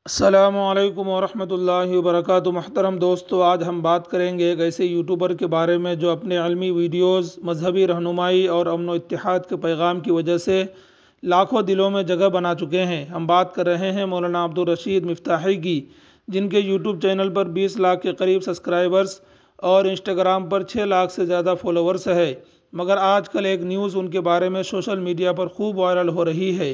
السلام علیکم ورحمۃ اللہ وبرکاتہ۔ محترم دوستو، آج ہم بات کریں گے ایک ایسے یوٹیوبر کے بارے میں جو اپنے علمی ویڈیوز، مذہبی رہنمائی اور امن و اتحاد کے پیغام کی وجہ سے لاکھوں دلوں میں جگہ بنا چکے ہیں۔ ہم بات کر رہے ہیں مولانا عبدالرشید مفتاحی کی، جن کے یوٹیوب چینل پر 20 لاکھ کے قریب سبسکرائبرز اور انسٹاگرام پر 6 لاکھ سے زیادہ فالوورز ہے۔ مگر آج کل ایک نیوز ان کے بارے میں سوشل میڈیا پر خوب وائرل ہو رہی ہے۔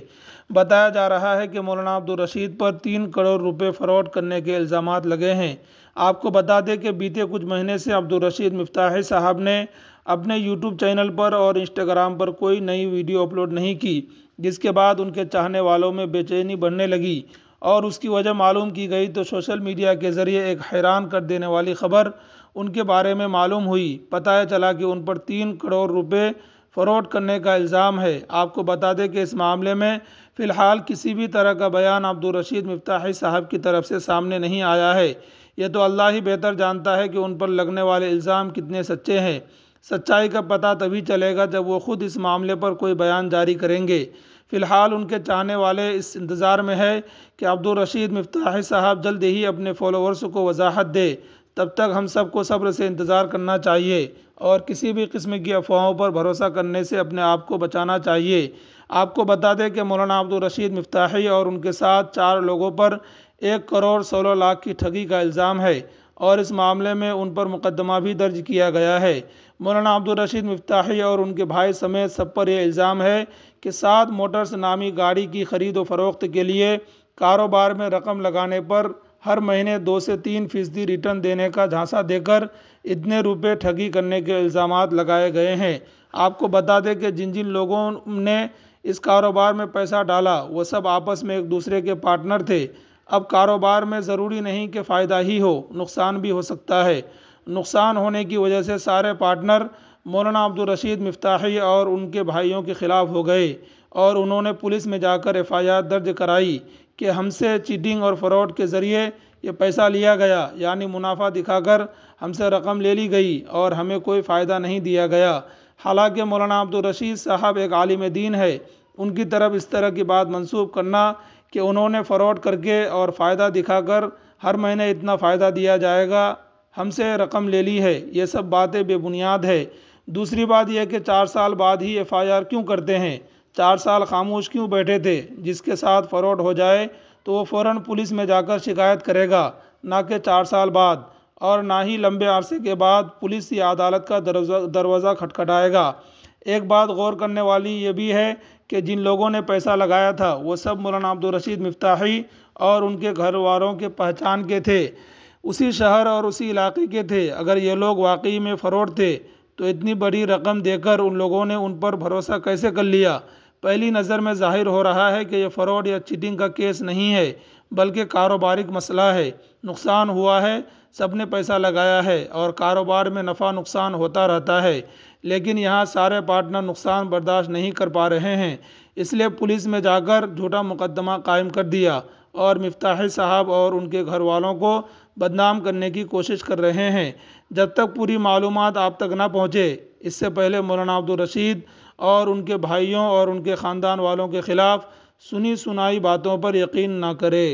بتایا جا رہا ہے کہ مولانا عبدالرشید پر 3 کروڑ روپے فراڈ کرنے کے الزامات لگے ہیں۔ آپ کو بتا دیں کہ بیتے کچھ مہینے سے عبدالرشید مفتاحی صاحب نے اپنے یوٹیوب چینل پر اور انسٹاگرام پر کوئی نئی ویڈیو اپلوڈ نہیں کی، جس کے بعد ان کے چاہنے والوں میں بے چینی بڑھنے لگی اور اس کی وجہ معلوم کی گئی تو سوشل میڈیا کے ذریعے ایک حیران کر دینے والی خبر ان کے بارے میں معلوم ہوئی۔ پتہ چلا کہ ان پر 3 کروڑ روپے فراڈ کرنے کا الزام ہے۔ آپ کو بتا دیں کہ اس معاملے میں فی الحال کسی بھی طرح کا بیان عبدالرشید مفتاحی صاحب کی طرف سے سامنے نہیں آیا ہے۔ یہ تو اللہ ہی بہتر جانتا ہے کہ ان پر لگنے والے الزام کتنے سچے ہیں۔ سچائی کا پتہ تبھی چلے گا جب وہ خود اس معاملے پر کوئی بیان جاری کریں گے۔ فی الحال ان کے چاہنے والے اس انتظار میں ہے کہ عبدالرشید مفتاحی صاحب جلد ہی اپنے فالوورز کو وضاحت دے۔ تب تک ہم سب کو صبر سے انتظار کرنا چاہیے اور کسی بھی قسم کی افواہوں پر بھروسہ کرنے سے اپنے آپ کو بچانا چاہیے۔ آپ کو بتا دیں کہ مولانا عبدالرشید مفتاحی اور ان کے ساتھ 4 لوگوں پر 1 کروڑ 16 لاکھ کی ٹھگی کا الزام ہے اور اس معاملے میں ان پر مقدمہ بھی درج کیا گیا ہے۔ مولانا عبدالرشید مفتاحی اور ان کے بھائی سمیت سب پر یہ الزام ہے کہ 7 موٹرز نامی گاڑی کی خرید و فروخت کے لیے کاروبار میں رقم لگانے پر ہر مہینے 2 سے 3% ریٹرن دینے کا جھانسا دے کر اتنے روپے ٹھگی کرنے کے الزامات لگائے گئے ہیں۔ آپ کو بتا دیں کہ جن جن لوگوں نے اس کاروبار میں پیسہ ڈالا وہ سب آپس میں ایک دوسرے کے پارٹنر تھے۔ اب کاروبار میں ضروری نہیں کہ فائدہ ہی ہو، نقصان بھی ہو سکتا ہے۔ نقصان ہونے کی وجہ سے سارے پارٹنر مولانا عبدالرشید مفتاحی اور ان کے بھائیوں کے خلاف ہو گئے اور انہوں نے پولیس میں جا کر FIR درج کرائی کہ ہم سے چیٹنگ اور فراڈ کے ذریعے یہ پیسہ لیا گیا، یعنی منافع دکھا کر ہم سے رقم لے لی گئی اور ہمیں کوئی فائدہ نہیں دیا گیا۔ حالانکہ مولانا عبدالرشید صاحب ایک عالم دین ہے، ان کی طرف اس طرح کی بات منسوب کرنا کہ انہوں نے فراڈ کر کے اور فائدہ دکھا کر ہر مہینے اتنا فائدہ دیا جائے گا ہم سے رقم لے لی ہے، یہ سب باتیں بے بنیاد ہے۔ دوسری بات یہ کہ 4 سال بعد ہی FIR کیوں کرتے ہیں؟ 4 سال خاموش کیوں بیٹھے تھے؟ جس کے ساتھ فراڈ ہو جائے تو وہ فوراً پولیس میں جا کر شکایت کرے گا، نہ کہ 4 سال بعد، اور نہ ہی لمبے عرصے کے بعد پولیس یا عدالت کا دروازہ کھٹکھٹائے گا۔ ایک بات غور کرنے والی یہ بھی ہے کہ جن لوگوں نے پیسہ لگایا تھا وہ سب مولانا عبدالرشید مفتاحی اور ان کے گھر والوں کے پہچان کے تھے، اسی شہر اور اسی علاقے کے تھے۔ اگر یہ لوگ واقعی میں فراڈ تھے تو اتنی بڑی رقم دے کر ان لوگوں نے ان پر بھروسہ کیسے کر لیا؟ پہلی نظر میں ظاہر ہو رہا ہے کہ یہ فراڈ یا چیٹنگ کا کیس نہیں ہے بلکہ کاروبارک مسئلہ ہے۔ نقصان ہوا ہے، سب نے پیسہ لگایا ہے اور کاروبار میں نفع نقصان ہوتا رہتا ہے، لیکن یہاں سارے پارٹنر نقصان برداشت نہیں کر پا رہے ہیں، اس لیے پولیس میں جا کر جھوٹا مقدمہ قائم کر دیا اور مفتاحی صاحب اور ان کے گھر والوں کو بدنام کرنے کی کوشش کر رہے ہیں۔ جب تک پوری معلومات آپ تک نہ پہنچے، اس سے پہلے مولانا عبدالرشید اور ان کے بھائیوں اور ان کے خاندان والوں کے خلاف سنی سنائی باتوں پر یقین نہ کرے۔